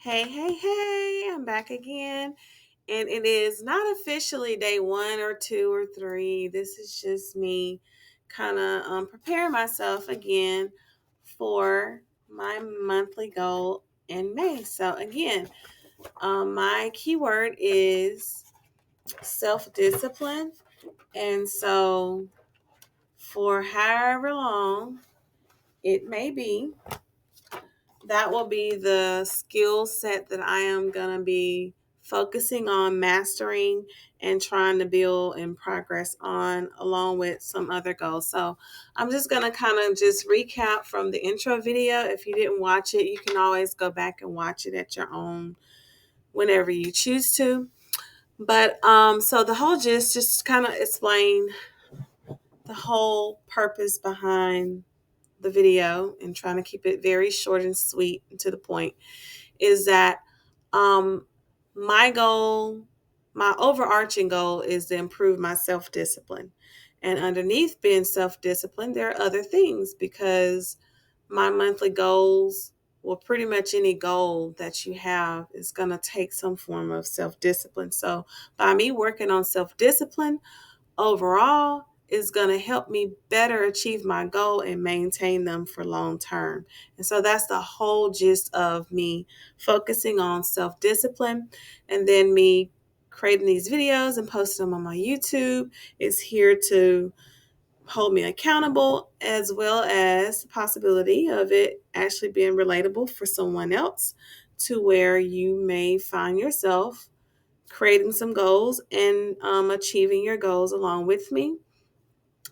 Hey, I'm back again. And it is not officially day 1 or 2 or 3. This is just me kind of preparing myself again for my monthly goal in May. So, again, my keyword is self discipline. And so, for however long it may be, that will be the skill set that I am going to be focusing on mastering and trying to build and progress on along with some other goals. So I'm just going to kind of just recap from the intro video. If you didn't watch it, you can always go back and watch it at your own whenever you choose to. But so the whole gist, just kind of explain the whole purpose behind the video and trying to keep it very short and sweet and to the point is that um, my goal, my overarching goal is to improve my self discipline. And underneath being self disciplined, there are other things because my monthly goals, well, pretty much any goal that you have is going to take some form of self discipline. So by me working on self discipline, overall is going to help me better achieve my goal and maintain them for long term. And so that's the whole gist of me focusing on self discipline, and then me creating these videos and posting them on my YouTube is here to hold me accountable, as well as the possibility of it actually being relatable for someone else, to where you may find yourself creating some goals and achieving your goals along with me.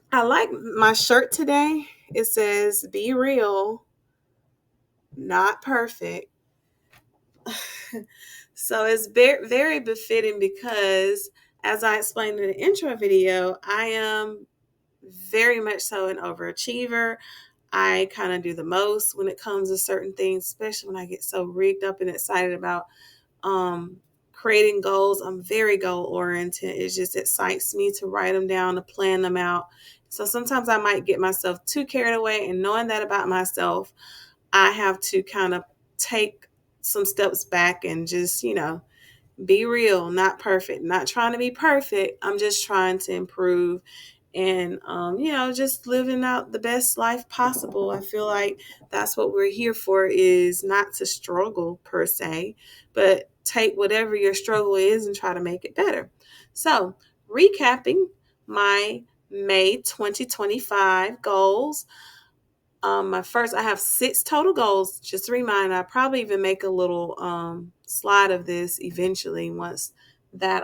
I like my shirt today. It says, "Be real, not perfect." So it's very befitting because, as I explained in the intro video, I am very much so an overachiever. I kind of do the most when it comes to certain things, especially when I get so rigged up and excited about um, creating goals. I'm very goal oriented. It just excites me to write them down, to plan them out. So sometimes I might get myself too carried away, and knowing that about myself, I have to kind of take some steps back and just, be real, not perfect, not trying to be perfect. I'm just trying to improve and, just living out the best life possible. I feel like that's what we're here for, is not to struggle per se, but take whatever your struggle is and try to make it better. So, recapping my May 2025 goals. I have 6 total goals. Just a reminder, I probably even make a little slide of this eventually once that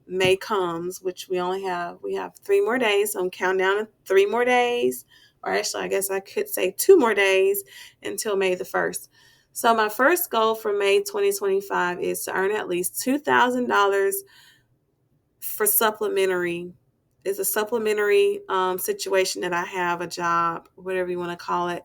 May comes, which we have 3 more days. So I'm counting down to 3 more days, or actually, I guess I could say 2 more days until May the 1st. So my first goal for May 2025 is to earn at least $2,000 for supplementary. It's a supplementary situation that I have, a job, whatever you want to call it.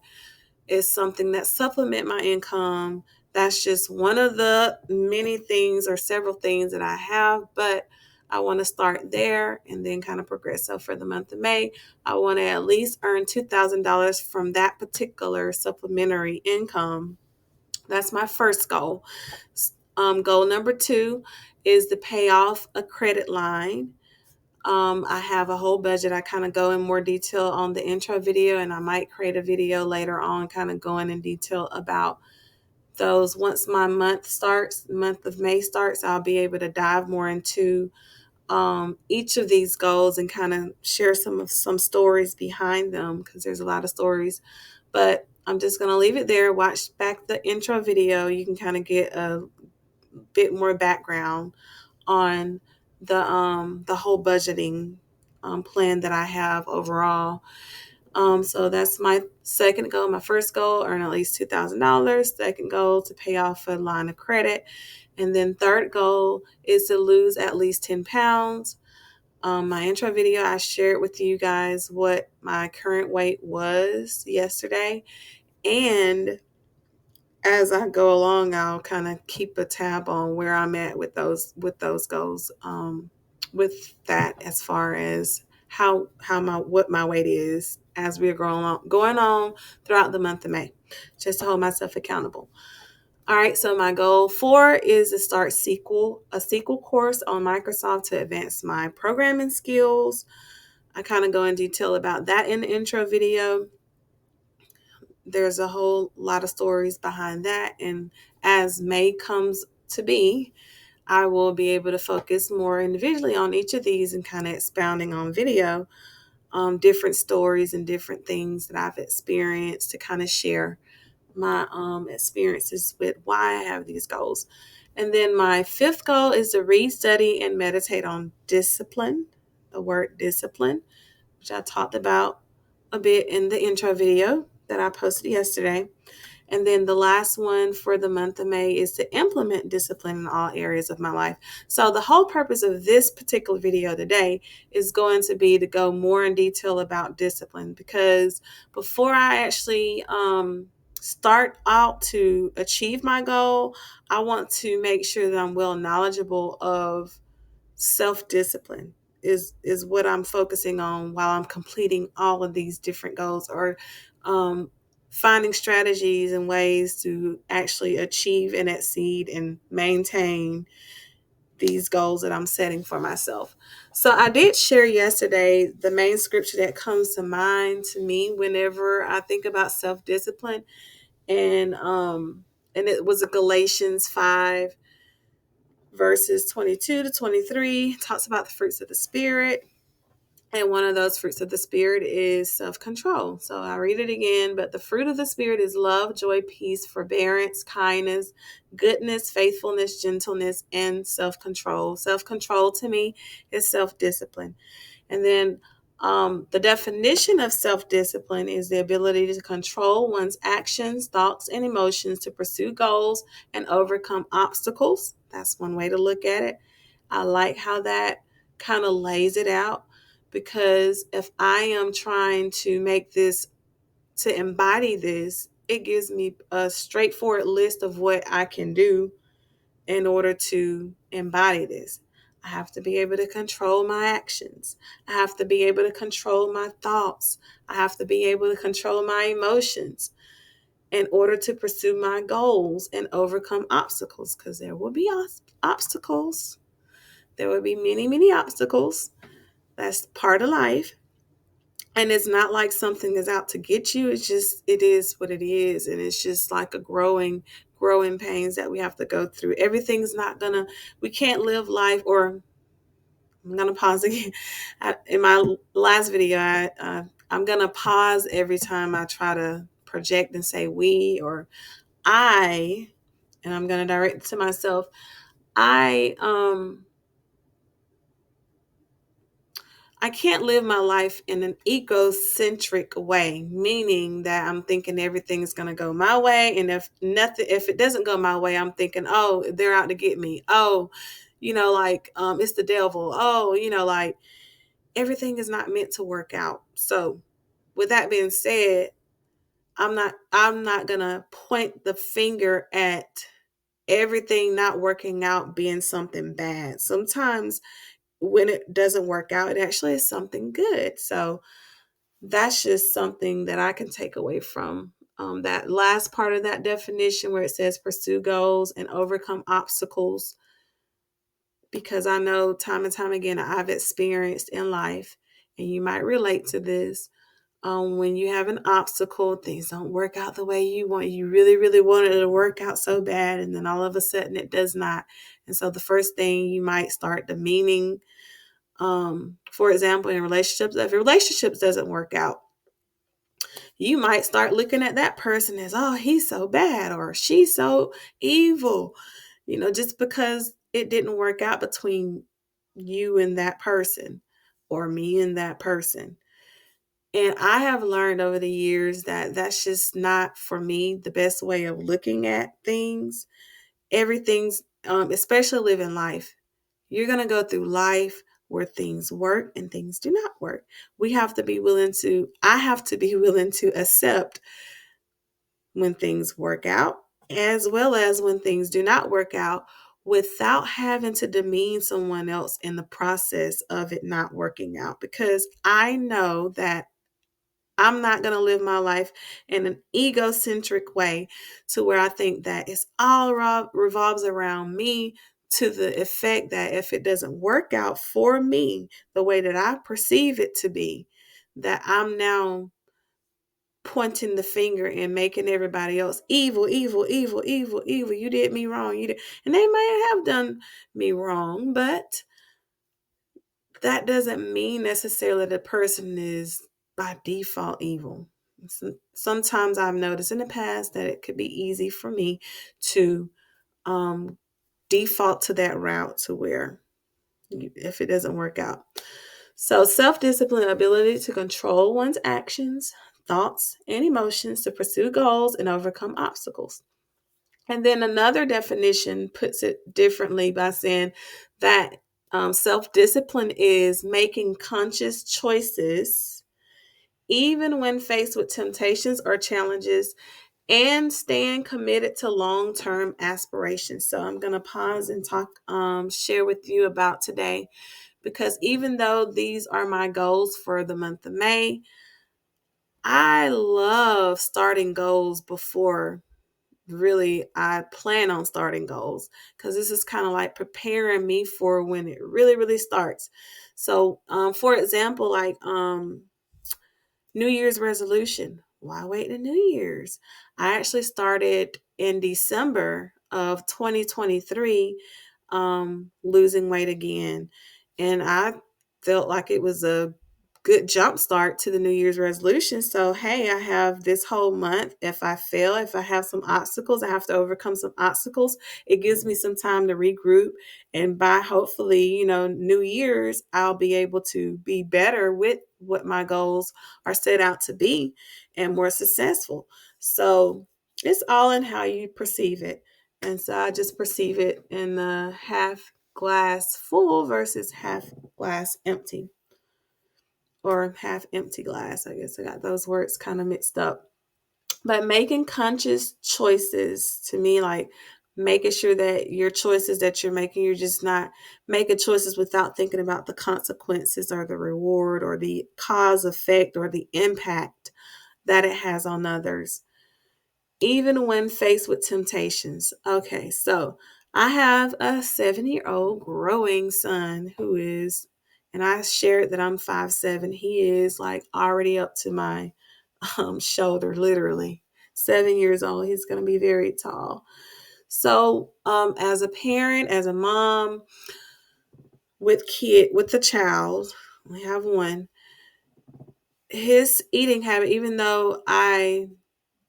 Is something that supplement my income. That's just one of the many things or several things that I have, but I want to start there and then kind of progress. So for the month of May, I want to at least earn $2,000 from that particular supplementary income. That's my first goal. Goal number 2 is to pay off a credit line. I have a whole budget. I kind of go in more detail on the intro video, and I might create a video later on kind of going in detail about those. Once my month of May starts, I'll be able to dive more into each of these goals and kind of share some stories behind them, because there's a lot of stories. But I'm just going to leave it there. Watch back the intro video. You can kind of get a bit more background on the whole budgeting plan that I have overall. So that's my second goal. My first goal, earn at least $2,000. Second goal, to pay off a line of credit. And then third goal is to lose at least 10 pounds. My intro video, I shared with you guys what my current weight was yesterday. And as I go along, I'll kind of keep a tab on where I'm at with those goals. With that, as far as how my what my weight is as we're going on throughout the month of May, just to hold myself accountable. All right, so my goal 4 is to start a SQL course on Microsoft to advance my programming skills. I kind of go in detail about that in the intro video. There's a whole lot of stories behind that, and as May comes to be, I will be able to focus more individually on each of these and kind of expounding on video, different stories and different things that I've experienced to kind of share my experiences with why I have these goals. And then my 5th goal is to read, study, and meditate on discipline, the word discipline, which I talked about a bit in the intro video that I posted yesterday. And then the last one for the month of May is to implement discipline in all areas of my life. So the whole purpose of this particular video today is going to be to go more in detail about discipline, because before I actually start out to achieve my goal, I want to make sure that I'm well knowledgeable of self-discipline is what I'm focusing on while I'm completing all of these different goals, or um, finding strategies and ways to actually achieve and exceed and maintain these goals that I'm setting for myself. So I did share yesterday the main scripture that comes to mind to me whenever I think about self-discipline, and it was a Galatians 5 verses 22 to 23, talks about the fruits of the Spirit. And one of those fruits of the Spirit is self-control. So I read it again. But the fruit of the Spirit is love, joy, peace, forbearance, kindness, goodness, faithfulness, gentleness, and self-control. Self-control to me is self-discipline. And then the definition of self-discipline is the ability to control one's actions, thoughts, and emotions to pursue goals and overcome obstacles. That's one way to look at it. I like how that kind of lays it out, because if I am trying to make this, to embody this, it gives me a straightforward list of what I can do in order to embody this. I have to be able to control my actions. I have to be able to control my thoughts. I have to be able to control my emotions in order to pursue my goals and overcome obstacles, because there will be obstacles. There will be many, many obstacles. That's part of life. And it's not like something is out to get you. It's just, it is what it is. And it's just like a growing pains that we have to go through. Everything's not gonna, we can't live life, or I'm gonna pause again. In my last video, I'm gonna pause every time I try to project and say we or I, and I'm gonna direct it to myself. I can't live my life in an egocentric way, meaning that I'm thinking everything's going to go my way. And if it doesn't go my way, I'm thinking, oh, they're out to get me. Oh, it's the devil. Oh, like everything is not meant to work out. So with that being said, I'm not going to point the finger at everything not working out being something bad. Sometimes when it doesn't work out, it actually is something good. So that's just something that I can take away from that last part of that definition where it says pursue goals and overcome obstacles, because I know time and time again I've experienced in life, and you might relate to this. When you have an obstacle, things don't work out the way you want. You really, really wanted it to work out so bad, and then all of a sudden it does not. And so the first thing you might start demeaning, for example, in relationships, if your relationships doesn't work out, you might start looking at that person as, oh, he's so bad or she's so evil, just because it didn't work out between you and that person, or me and that person. And I have learned over the years that that's just not, for me, the best way of looking at things. Everything's, especially living life, you're going to go through life where things work and things do not work. I have to be willing to accept when things work out, as well as when things do not work out, without having to demean someone else in the process of it not working out. Because I know that I'm not going to live my life in an egocentric way to where I think that it's all revolves around me, to the effect that if it doesn't work out for me the way that I perceive it to be, that I'm now pointing the finger and making everybody else evil, evil, evil, evil, evil. You did me wrong. You did, and they may have done me wrong, but that doesn't mean necessarily the person is by default evil. Sometimes I've noticed in the past that it could be easy for me to um, default to that route to where if it doesn't work out. So, self discipline, ability to control one's actions, thoughts, and emotions to pursue goals and overcome obstacles. And then another definition puts it differently by saying that self discipline is making conscious choices, even when faced with temptations or challenges, and staying committed to long term aspirations. So I'm going to pause and share with you about today, because even though these are my goals for the month of May, I love starting goals before really I plan on starting goals, because this is kind of like preparing me for when it really starts. So for example, like New Year's resolution. Why wait to New Year's? I actually started in December of 2023, losing weight again. And I felt like it was a good jump start to the New Year's resolution. So, hey, I have this whole month. If I fail, if I have some obstacles, I have to overcome some obstacles. It gives me some time to regroup. And by hopefully, New Year's, I'll be able to be better with what my goals are set out to be and more successful. So it's all in how you perceive it. And so I just perceive it in the half glass full versus half glass empty, or half empty glass. I guess I got those words kind of mixed up. But making conscious choices, to me, like making sure that your choices that you're making, you're just not making choices without thinking about the consequences or the reward or the cause effect or the impact that it has on others, even when faced with temptations. Okay, so I have a 7-year-old growing son who is, and I shared that I'm 5'7". He is like already up to my shoulder, literally. 7 years old. He's going to be very tall. So, as a parent, as a mom with the child, we have one. His eating habit, even though I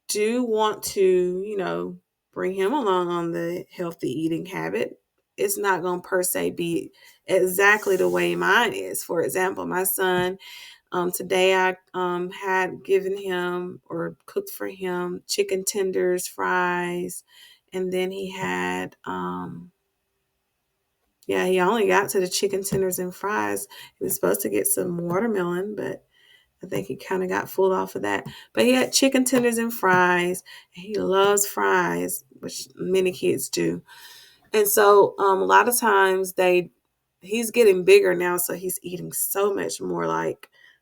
do want to, bring him along on the healthy eating habit, it's not going to per se be exactly the way mine is. For example, my son, today I had given him or cooked for him chicken tenders, fries, and then he had, he only got to the chicken tenders and fries. He was supposed to get some watermelon, but I think he kind of got full off of that. But he had chicken tenders and fries. And he loves fries, which many kids do. And so a lot of times he's getting bigger now, so he's eating so much more,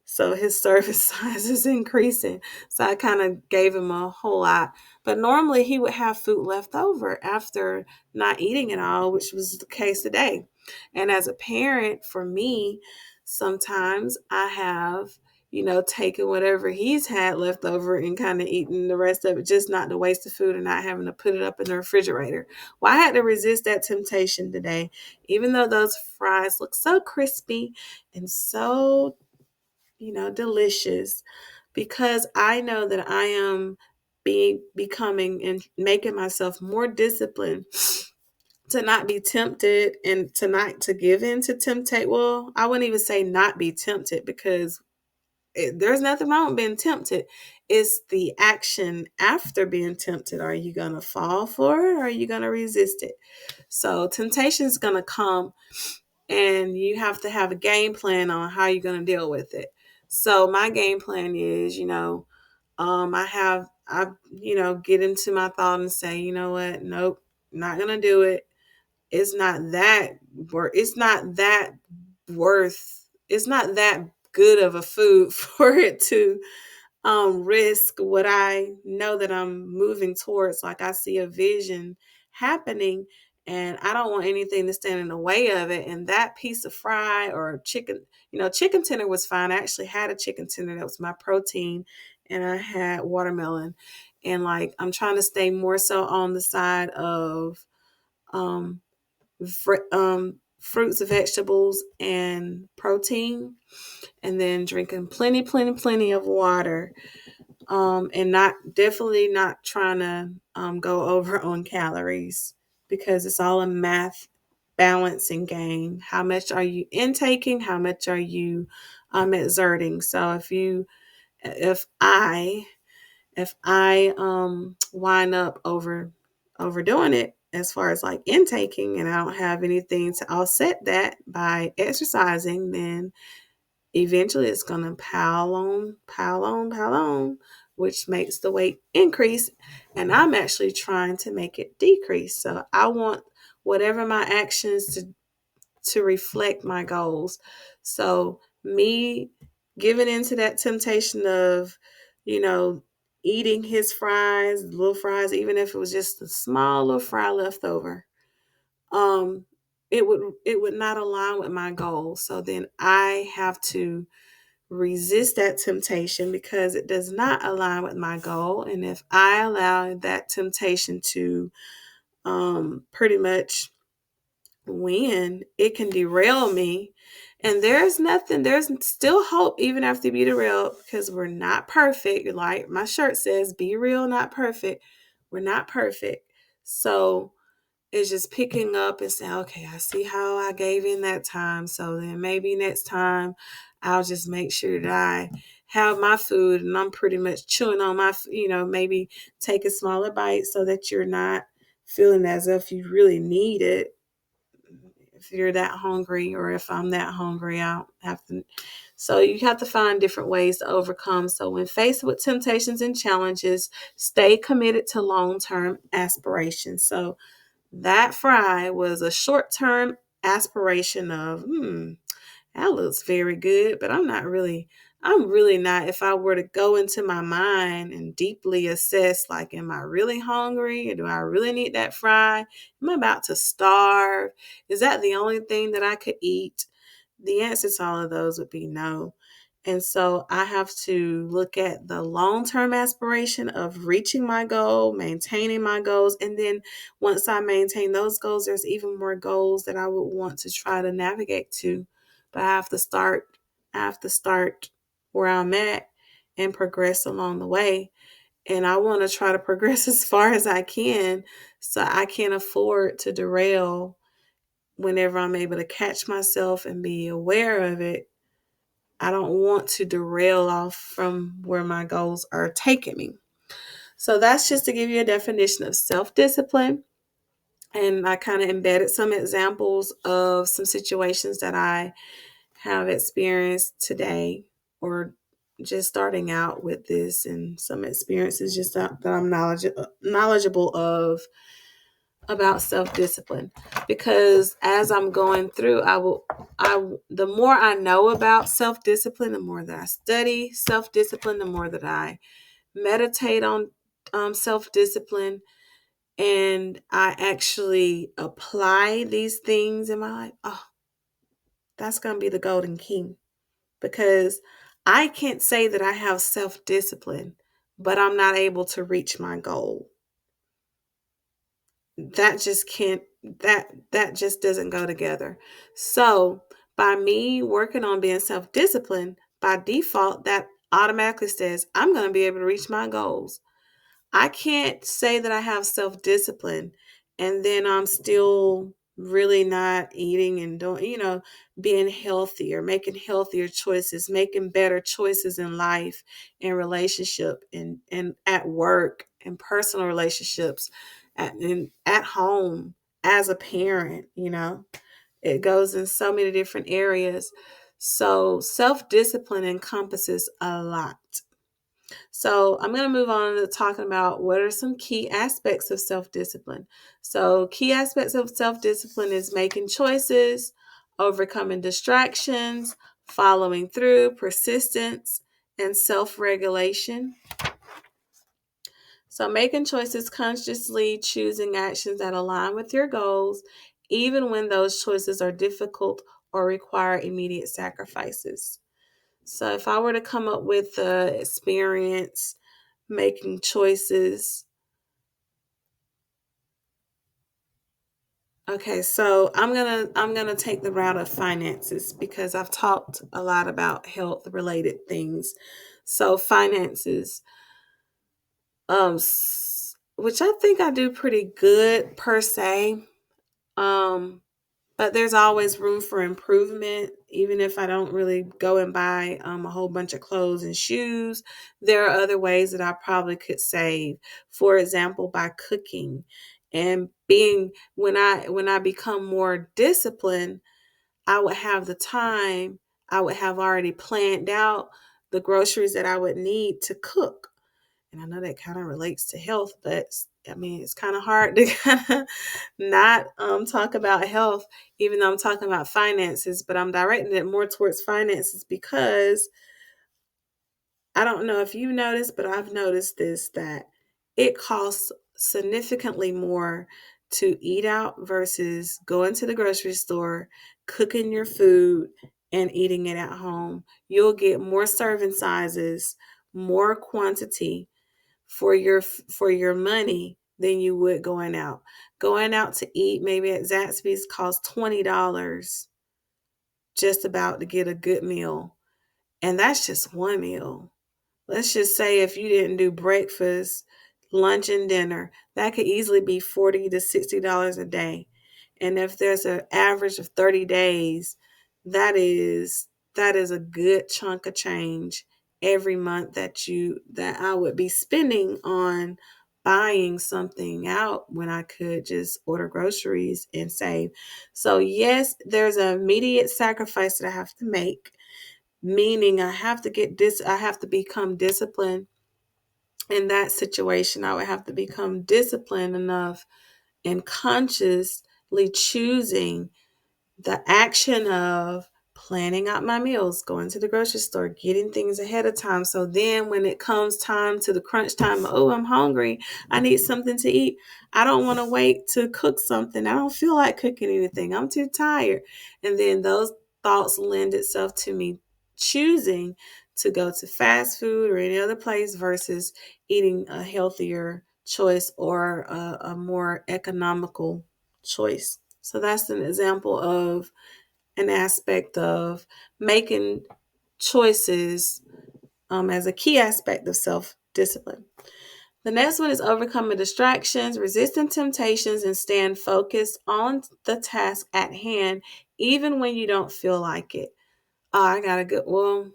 so his service size is increasing. So I kind of gave him a whole lot. But normally he would have food left over after not eating it all, which was the case today. And as a parent, for me, sometimes I have, taken whatever he's had left over and kind of eating the rest of it, just not to waste the food and not having to put it up in the refrigerator. Well, I had to resist that temptation today, even though those fries look so crispy and so, delicious, because I know that I am becoming and making myself more disciplined to not be tempted and to not to give in to temptate. Well, I wouldn't even say not be tempted, because there's nothing wrong with being tempted. It's the action after being tempted. Are you going to fall for it, or are you going to resist it? So temptation is going to come, and you have to have a game plan on how you're going to deal with it. So my game plan is, get into my thought and say, you know what? Nope, not going to do it. It's not that worth, it's not that good of a food for it to risk what I know that I'm moving towards. Like I see a vision happening and I don't want anything to stand in the way of it. And that piece of fry or chicken, chicken tender was fine. I actually had a chicken tender that was my protein, and I had watermelon. And like I'm trying to stay more so on the side of um, fruits, vegetables, and protein, and then drinking plenty, plenty, plenty of water, and definitely not trying to go over on calories, because it's all a math balancing game. How much are you intaking? How much are you exerting? So if I wind up overdoing it as far as like intaking, and I don't have anything to offset that by exercising, then eventually it's going to pile on, pile on, pile on, which makes the weight increase. And I'm actually trying to make it decrease. So I want whatever my actions to reflect my goals. So me giving into that temptation of, you know, eating his fries, little fries, even if it was just a small little fry left over, um, it would not align with my goals. So then I have to resist that temptation because it does not align with my goal. And if I allow that temptation to pretty much win, it can derail me. And there's still hope even after you be derailed, because we're not perfect. Like my shirt says, be real, not perfect. We're not perfect. So it's just picking up and saying, okay, I see how I gave in that time. So then maybe next time I'll just make sure that I have my food and I'm pretty much chewing on maybe take a smaller bite so that you're not feeling as if you really need it. If you're that hungry, or if I'm that hungry, I'll have to. So you have to find different ways to overcome. So when faced with temptations and challenges, stay committed to long-term aspirations. So that fry was a short term aspiration of, that looks very good, but I'm really not. If I were to go into my mind and deeply assess, like, am I really hungry? Or do I really need that fry? Am I about to starve? Is that the only thing that I could eat? The answer to all of those would be no. And so I have to look at the long term aspiration of reaching my goal, maintaining my goals. And then once I maintain those goals, there's even more goals that I would want to try to navigate to. But I have to start where I'm at and progress along the way. And I want to try to progress as far as I can, so I can't afford to derail whenever I'm able to catch myself and be aware of it. I don't want to derail off from where my goals are taking me. So that's just to give you a definition of self-discipline. And I kind of embedded some examples of some situations that I have experienced today, or just starting out with this, and some experiences just that I'm knowledgeable of about self-discipline. Because as I'm going through, the more I know about self-discipline, the more that I study self-discipline, the more that I meditate on self-discipline, and I actually apply these things in my life. Oh, that's going to be the golden key. Because I can't say that I have self-discipline, but I'm not able to reach my goal. That just can't that just doesn't go together. So by me working on being self-disciplined, by default that automatically says I'm going to be able to reach my goals. I can't say that I have self-discipline and then I'm still really not eating and doing, being healthier, making healthier choices, making better choices in life, in relationship, and at work, in personal relationships, at home, as a parent. It goes in so many different areas. So self-discipline encompasses a lot. So I'm going to move on to talking about what are some key aspects of self-discipline. So key aspects of self-discipline is making choices, overcoming distractions, following through, persistence, and self-regulation. So making choices consciously, choosing actions that align with your goals, even when those choices are difficult or require immediate sacrifices. So if I were to come up with the experience making choices, okay, so I'm gonna take the route of finances because I've talked a lot about health related things. So finances, which I think I do pretty good per se. Um, but there's always room for improvement. Even if I don't really go and buy a whole bunch of clothes and shoes, there are other ways that I probably could save. For example, by cooking and being when I become more disciplined, I would have the time. I would have already planned out the groceries that I would need to cook. And I know that kind of relates to health, but I mean, it's kind of hard to kind of not talk about health, even though I'm talking about finances, but I'm directing it more towards finances because I don't know if you noticed, but I've noticed this that it costs significantly more to eat out versus going to the grocery store, cooking your food, and eating it at home. You'll get more serving sizes, more quantity for your money than you would going out. Going out to eat maybe at Zaxby's costs $20 just about to get a good meal. And that's just one meal. Let's just say if you didn't do breakfast, lunch, and dinner, that could easily be $40 to $60 a day. And if there's an average of 30 days, that is that is a good chunk of change every month that I would be spending on buying something out when I could just order groceries and save. So yes, there's an immediate sacrifice that I have to make, meaning I have to become disciplined in that situation. I would have to become disciplined enough and consciously choosing the action of planning out my meals, going to the grocery store, getting things ahead of time. So then when it comes time to the crunch time, oh, I'm hungry, I need something to eat. I don't want to wait to cook something. I don't feel like cooking anything. I'm too tired. And then those thoughts lend itself to me choosing to go to fast food or any other place versus eating a healthier choice or a more economical choice. So that's an example of an aspect of making choices as a key aspect of self discipline. The next one is overcoming distractions, resisting temptations, and staying focused on the task at hand, even when you don't feel like it. Oh, I got a good well.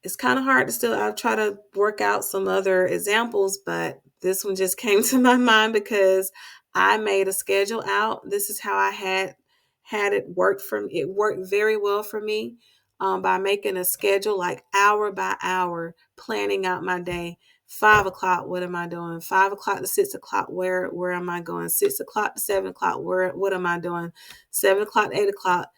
It's kind of hard to still. I'll try to work out some other examples, but this one just came to my mind because I made a schedule out. This is how I had it work for me. It worked very well for me by making a schedule like hour by hour, planning out my day. 5 o'clock, what am I doing? 5 o'clock to 6 o'clock, where am I going? 6 o'clock to 7 o'clock, what am I doing? 7 o'clock to 8 o'clock.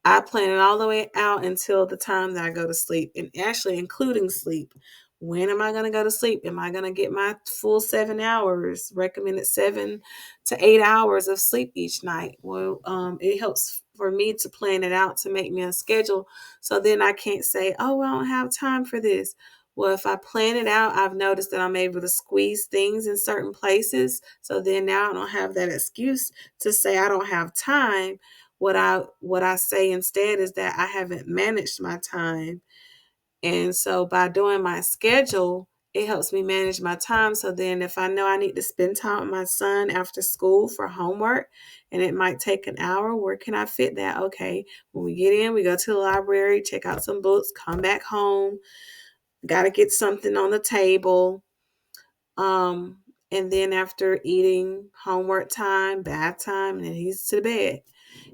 I plan it all the way out until the time that I go to sleep, and actually including sleep. When am I going to go to sleep? Am I going to get my full 7 hours? Recommended 7 to 8 hours of sleep each night. Well, it helps for me to plan it out to make me a schedule. So then I can't say, oh, I don't have time for this. Well, if I plan it out, I've noticed that I'm able to squeeze things in certain places. So then now I don't have that excuse to say I don't have time. What I say instead is that I haven't managed my time. And so by doing my schedule, it helps me manage my time. So then if I know I need to spend time with my son after school for homework and it might take an hour, where can I fit that? Okay, when we get in, we go to the library, check out some books, come back home, got to get something on the table. Um, and then after eating, homework time, bath time, and then he's to bed.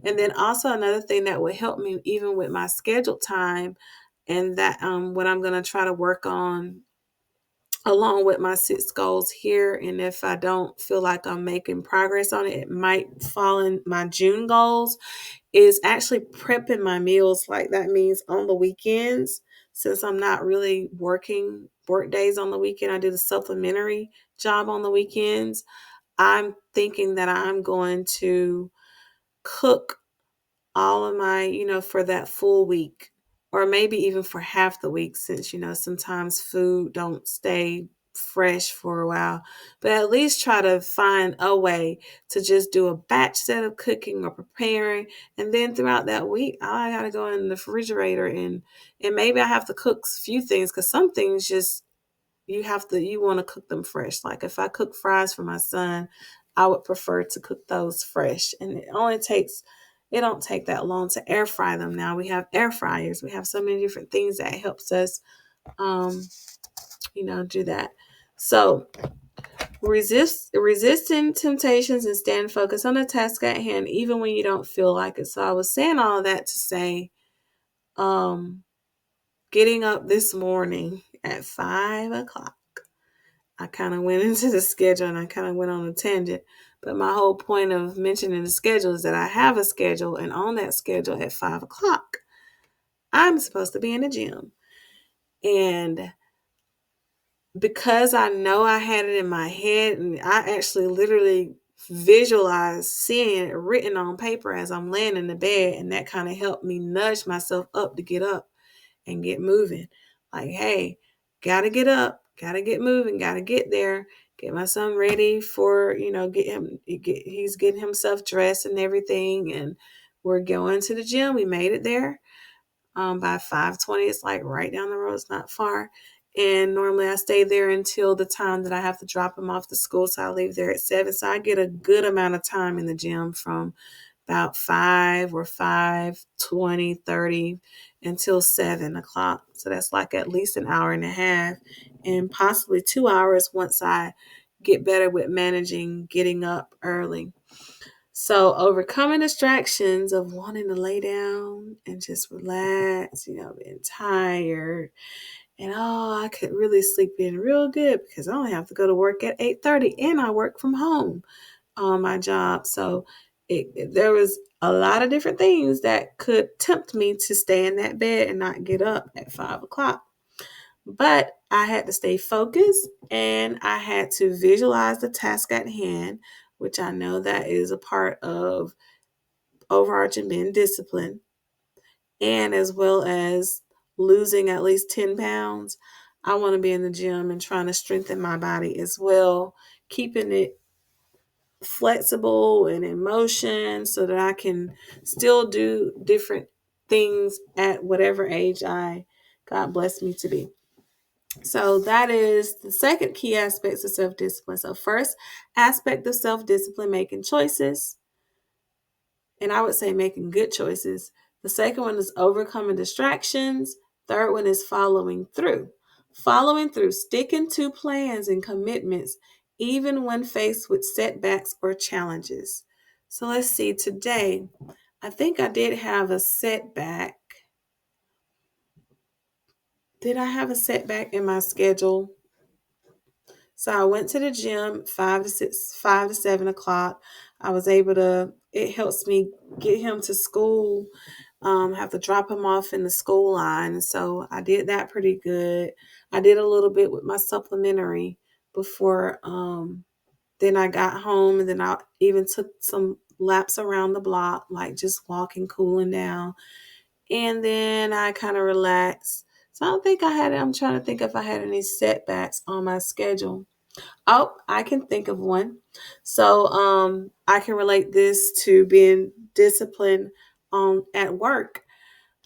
And then also another thing that would help me even with my scheduled time, and that what I'm going to try to work on along with my 6 goals here. And if I don't feel like I'm making progress on it, it might fall in my June goals, is actually prepping my meals. Like that means on the weekends. since I'm not really working work days on the weekend, I do the supplementary job on the weekends. I'm thinking that I'm going to cook all of my, for that full week, or maybe even for half the week, since, sometimes food don't stay fresh for a while, but at least try to find a way to just do a batch set of cooking or preparing. And then throughout that week, I got to go in the refrigerator and maybe I have to cook a few things, because some things just you want to cook them fresh. Like if I cook fries for my son, I would prefer to cook those fresh. And it don't take that long to air fry them. Now we have air fryers. We have so many different things that helps us um, do that. So resisting temptations and stand focused on the task at hand, even when you don't feel like it. So I was saying all of that to say, getting up this morning at 5 o'clock. I kind of went into the schedule and I kind of went on a tangent. But my whole point of mentioning the schedule is that I have a schedule, and on that schedule at 5 o'clock, I'm supposed to be in the gym. And because I know I had it in my head, and I actually literally visualized seeing it written on paper as I'm laying in the bed, and that kind of helped me nudge myself up to get up and get moving. Like, hey, gotta get up, gotta get moving, gotta get there, get my son ready for, he's getting himself dressed and everything. And we're going to the gym. We made it there. By 5:20, it's like right down the road. It's not far. And normally I stay there until the time that I have to drop him off to school. So I leave there at 7. So I get a good amount of time in the gym from about 5 or 5:20, 30 until 7 o'clock. So that's like at least an hour and a half, and possibly 2 hours once I get better with managing getting up early. So overcoming distractions of wanting to lay down and just relax, being tired. And I could really sleep in real good because I only have to go to work at 8:30, and I work from home on my job. So there was a lot of different things that could tempt me to stay in that bed and not get up at 5 o'clock. But I had to stay focused, and I had to visualize the task at hand, which I know that is a part of overarching being disciplined, and as well as losing at least 10 pounds. I want to be in the gym and trying to strengthen my body as well, keeping it flexible and in motion so that I can still do different things at whatever age God bless me to be. So that is the second key aspect of self-discipline. So first aspect of self-discipline, making choices. And I would say making good choices. The second one is overcoming distractions. Third one is following through. Following through, sticking to plans and commitments, even when faced with setbacks or challenges. So let's see, today, I think I did have a setback. Did I have a setback in my schedule? So I went to the gym 5 to 7 o'clock. I was able to, it helps me get him to school, have to drop him off in the school line. So I did that pretty good. I did a little bit with my supplementary before, then I got home, and then I even took some laps around the block, like just walking, cooling down. And then I kind of relaxed. So I don't think I'm trying to think if I had any setbacks on my schedule. Oh, I can think of one. So I can relate this to being disciplined at work.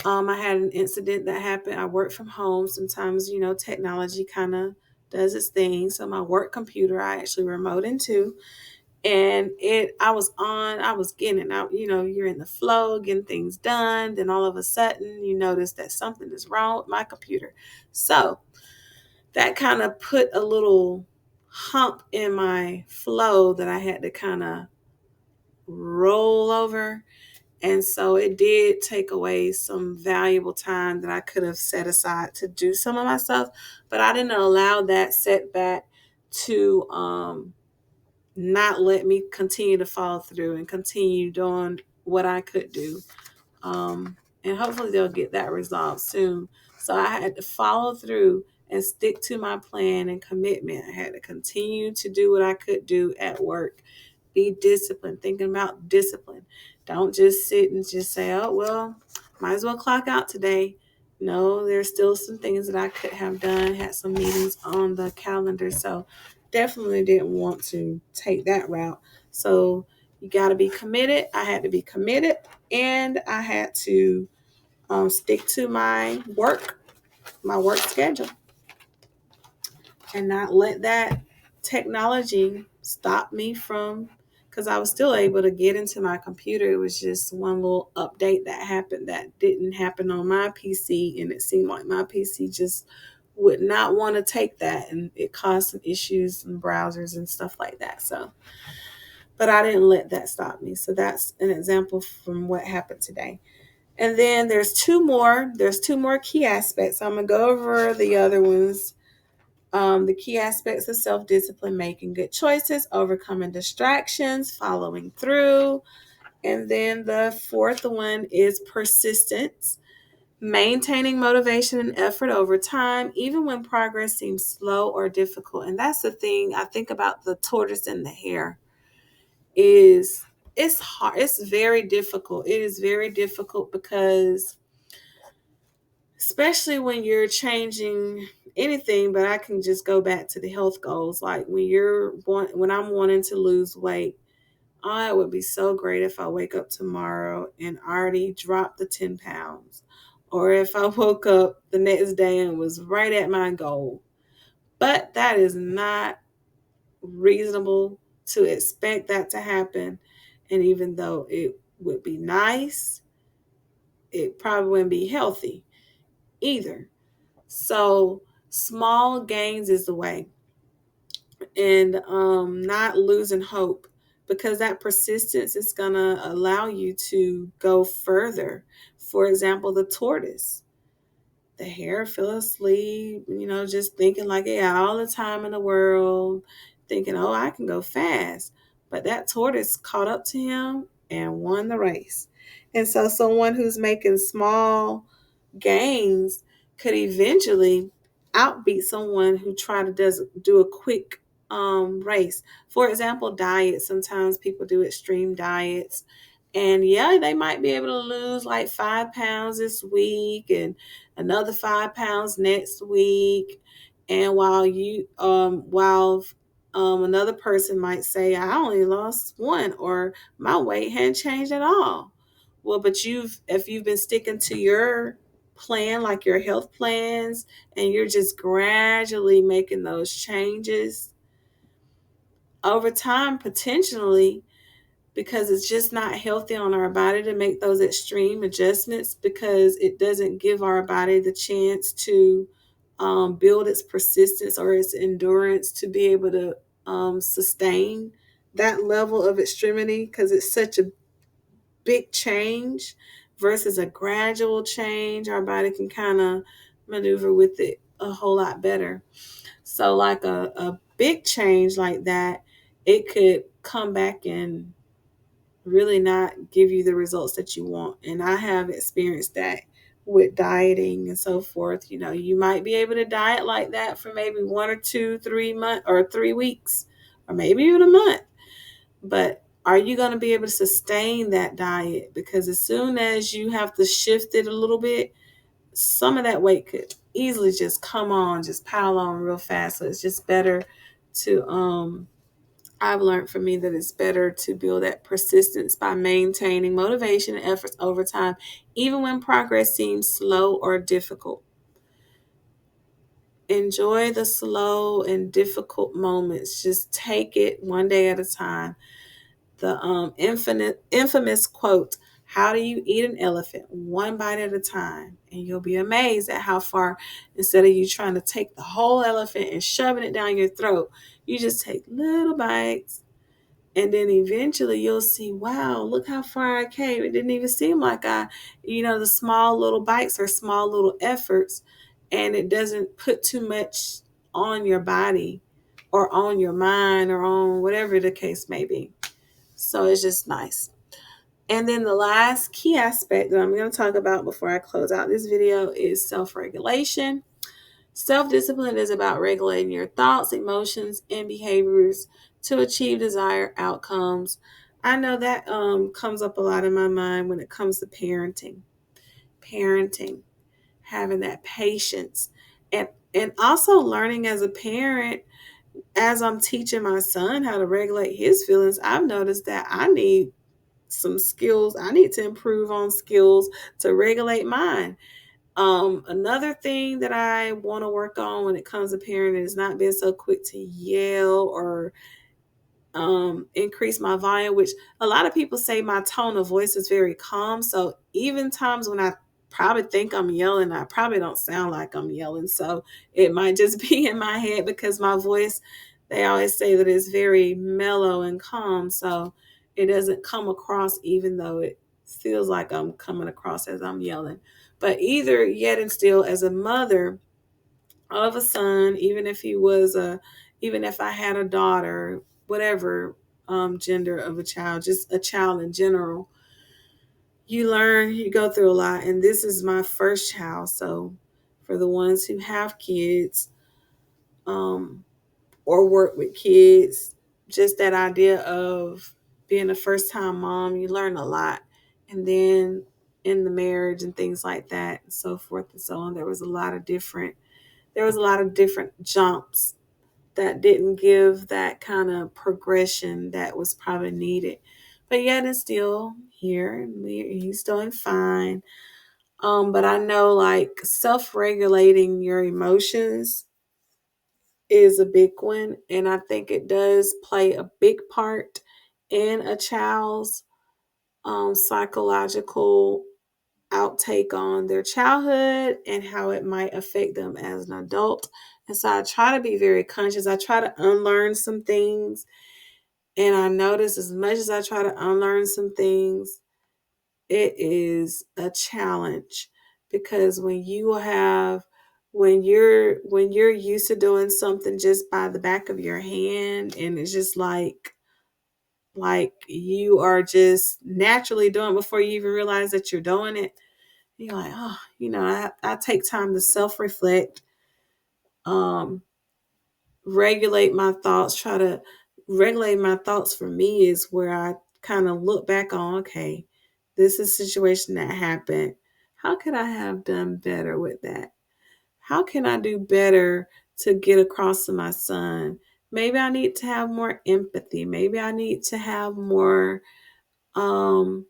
I had an incident that happened. I work from home. Sometimes, technology kind of does its thing. So my work computer, I actually remote into, and I was getting it out, you're in the flow, getting things done. Then all of a sudden you notice that something is wrong with my computer. So that kind of put a little hump in my flow that I had to kind of roll over. And so it did take away some valuable time that I could have set aside to do some of my stuff. But I didn't allow that setback to not let me continue to follow through and continue doing what I could do. and hopefully they'll get that resolved soon. So I had to follow through and stick to my plan and commitment. I had to continue to do what I could do at work. Be disciplined, thinking about discipline. Don't just sit and just say, oh, well, might as well clock out today. No, there's still some things that I could have done, had some meetings on the calendar. So definitely didn't want to take that route. So you got to be committed. I had to be committed, and I had to stick to my work schedule, and not let that technology stop me from, because I was still able to get into my computer. It was just one little update that happened that didn't happen on my PC, and it seemed like my PC just would not want to take that, and it caused some issues in browsers and stuff like that. So, but I didn't let that stop me. So that's an example from what happened today. And then there's two more. There's two more key aspects. I'm gonna go over the other ones. The key aspects of self discipline: making good choices, overcoming distractions, following through. And then the fourth one is persistence: maintaining motivation and effort over time, even when progress seems slow or difficult. And that's the thing I think about the tortoise and the hare is it's hard. It's very difficult. It is very difficult because especially when you're changing anything, but I can just go back to the health goals. Like when I'm wanting to lose weight, oh, it would be so great if I wake up tomorrow and already dropped the 10 pounds. Or if I woke up the next day and was right at my goal. But that is not reasonable to expect that to happen. And even though it would be nice, it probably wouldn't be healthy either. So small gains is the way, and not losing hope, because that persistence is going to allow you to go further. For example, the tortoise, the hare fell asleep, just thinking like it had all the time in the world, thinking, oh, I can go fast. But that tortoise caught up to him and won the race. And so someone who's making small gains could eventually outbeat someone who try to do a quick race. For example, diet. Sometimes people do extreme diets, and yeah, they might be able to lose like 5 pounds this week and another 5 pounds next week. And while another person might say, I only lost one, or my weight hadn't changed at all. Well, but if you've been sticking to your plan, like your health plans, and you're just gradually making those changes over time, potentially, because it's just not healthy on our body to make those extreme adjustments, because it doesn't give our body the chance to build its persistence or its endurance to be able to sustain that level of extremity, because it's such a big change versus a gradual change. Our body can kind of maneuver with it a whole lot better. So like a big change like that, it could come back and really not give you the results that you want. And I have experienced that with dieting and so forth. You might be able to diet like that for maybe 1 or 2, 3 months or 3 weeks, or maybe even a month. But are you going to be able to sustain that diet? Because as soon as you have to shift it a little bit, some of that weight could easily just just pile on real fast. So it's just better to I've learned for me that it's better to build that persistence by maintaining motivation and efforts over time, even when progress seems slow or difficult. Enjoy the slow and difficult moments. Just take it one day at a time. The infamous quote, how do you eat an elephant? One bite at a time. And you'll be amazed at how far, instead of you trying to take the whole elephant and shoving it down your throat, you just take little bites. And then eventually you'll see, wow, look how far I came. It didn't even seem like the small little bites or small little efforts, and it doesn't put too much on your body or on your mind or on whatever the case may be. So it's just nice. And then the last key aspect that I'm going to talk about before I close out this video is self-regulation. Self-discipline is about regulating your thoughts, emotions, and behaviors to achieve desired outcomes. I know that comes up a lot in my mind when it comes to parenting. Parenting, having that patience, and also learning as a parent, as I'm teaching my son how to regulate his feelings, I've noticed that I need some skills. I need to improve on skills to regulate mine. Another thing that I want to work on when it comes to parenting is not being so quick to yell or increase my volume, which a lot of people say my tone of voice is very calm. So even times when I probably think I'm yelling, I probably don't sound like I'm yelling. So it might just be in my head because my voice, they always say that it's very mellow and calm. So it doesn't come across, even though it feels like I'm coming across as I'm yelling. But either yet and still, as a mother of a son, even if I had a daughter, whatever gender of a child, just a child in general, you learn, you go through a lot. And this is my first child. So for the ones who have kids, um, or work with kids, just that idea of being a first time mom, you learn a lot. And then in the marriage and things like that, and so forth and so on, there was a lot of different jumps that didn't give that kind of progression that was probably needed. But yet it's still here, and he's doing fine. But I know, like, self-regulating your emotions is a big one, and I think it does play a big part in a child's psychological outtake on their childhood and how it might affect them as an adult. And so I try to be very conscious. I try to unlearn some things. And I notice as much as I try to unlearn some things, it is a challenge because when you're used to doing something just by the back of your hand, and it's just like you are just naturally doing it before you even realize that you're doing it. You're like, oh, I take time to self-reflect, um, regulate my thoughts, try to regulate my thoughts. For me is where I kind of look back on, okay, this is a situation that happened. How could I have done better with that? How can I do better to get across to my son? Maybe I need to have more empathy. Maybe I need to have more um,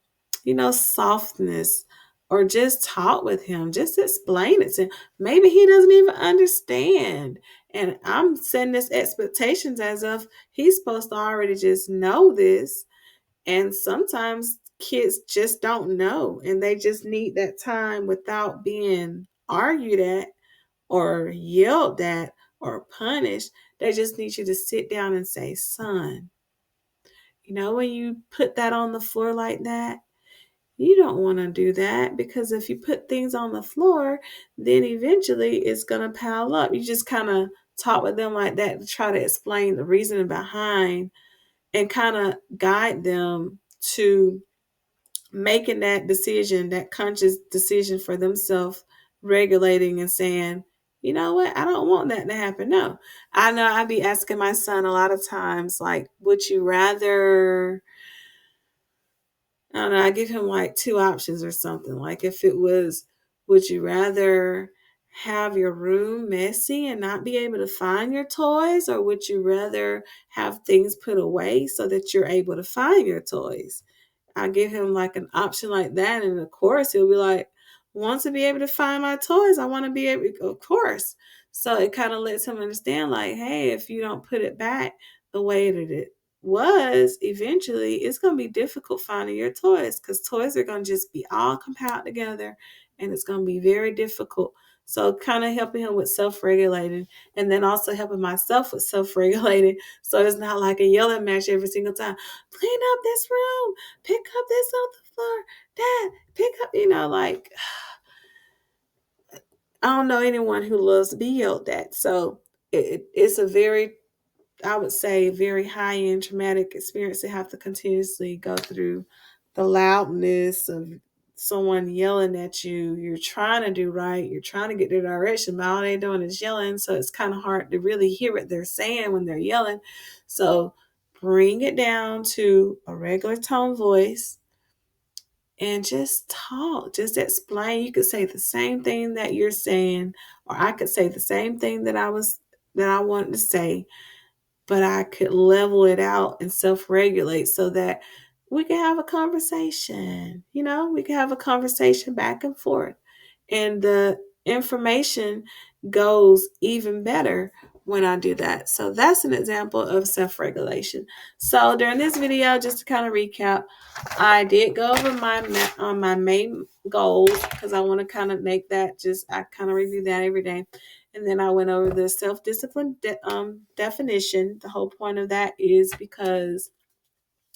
softness, or just talk with him, just explain it to him. Maybe he doesn't even understand. And I'm setting this expectations as if he's supposed to already just know this. And sometimes kids just don't know, and they just need that time without being argued at or yelled at or punished. They just need you to sit down and say, son, when you put that on the floor like that, you don't want to do that, because if you put things on the floor, then eventually it's going to pile up. You just kind of talk with them like that to try to explain the reasoning behind and kind of guide them to making that decision, that conscious decision for themselves, regulating and saying, you know what, I don't want that to happen. No, I know I'd be asking my son a lot of times, like, would you rather, I don't know, I give him like two options or something. Like, if it was, would you rather have your room messy and not be able to find your toys, or would you rather have things put away so that you're able to find your toys? I give him like an option like that, and of course he'll be like, want to be able to find my toys. I want to be able to, of course. So it kind of lets him understand, like, hey, if you don't put it back the way that it was, eventually it's going to be difficult finding your toys, because toys are going to just be all compiled together, and it's going to be very difficult. So kind of helping him with self-regulating, and then also helping myself with self-regulating. So it's not like a yelling match every single time. Clean up this room, pick up this on the floor, dad, pick up, like, I don't know anyone who loves to be yelled at. So it's a very, I would say, very high end traumatic experience to have to continuously go through the loudness of someone yelling at you. You're trying to do right. You're trying to get their direction, but all they're doing is yelling. So it's kind of hard to really hear what they're saying when they're yelling. So bring it down to a regular tone voice and just talk, just explain. You could say the same thing that you're saying, or I could say the same thing that I wanted to say, but I could level it out and self-regulate so that we can have a conversation. We can have a conversation back and forth. And the information goes even better when I do that. So that's an example of self-regulation. So during this video, just to kind of recap, I did go over my main goals because I want to kind of make that I kind of review that every day. And then I went over the self-discipline definition. The whole point of that is because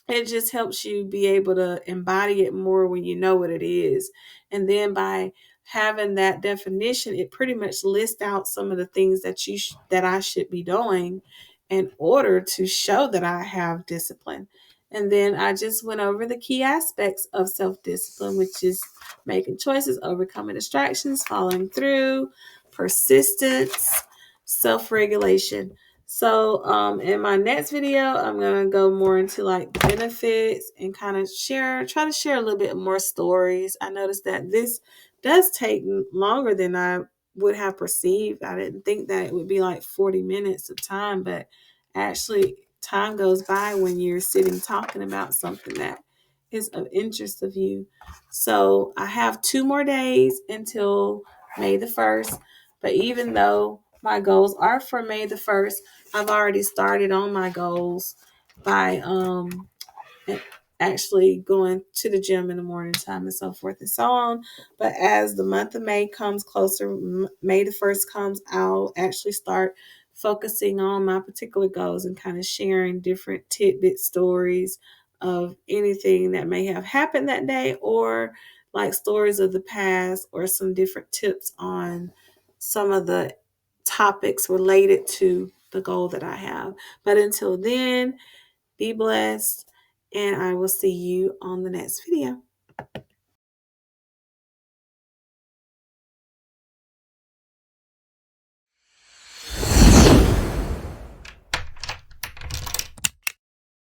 it just helps you be able to embody it more when you know what it is. And then by having that definition, it pretty much lists out some of the things that I should be doing in order to show that I have discipline. And then I just went over the key aspects of self-discipline, which is making choices, overcoming distractions, following through, persistence, self-regulation. So in my next video, I'm going to go more into like benefits and kind of try to share a little bit more stories. I noticed that this does take longer than I would have perceived. I didn't think that it would be like 40 minutes of time, but actually time goes by when you're sitting talking about something that is of interest of you. So I have 2 more days until May the 1st, but even though my goals are for May the 1st, I've already started on my goals by actually going to the gym in the morning time and so forth and so on. But as the month of May comes closer, May the 1st comes, I'll actually start focusing on my particular goals and kind of sharing different tidbit stories of anything that may have happened that day, or like stories of the past, or some different tips on some of the topics related to the goal that I have. But until then, be blessed, and I will see you on the next video.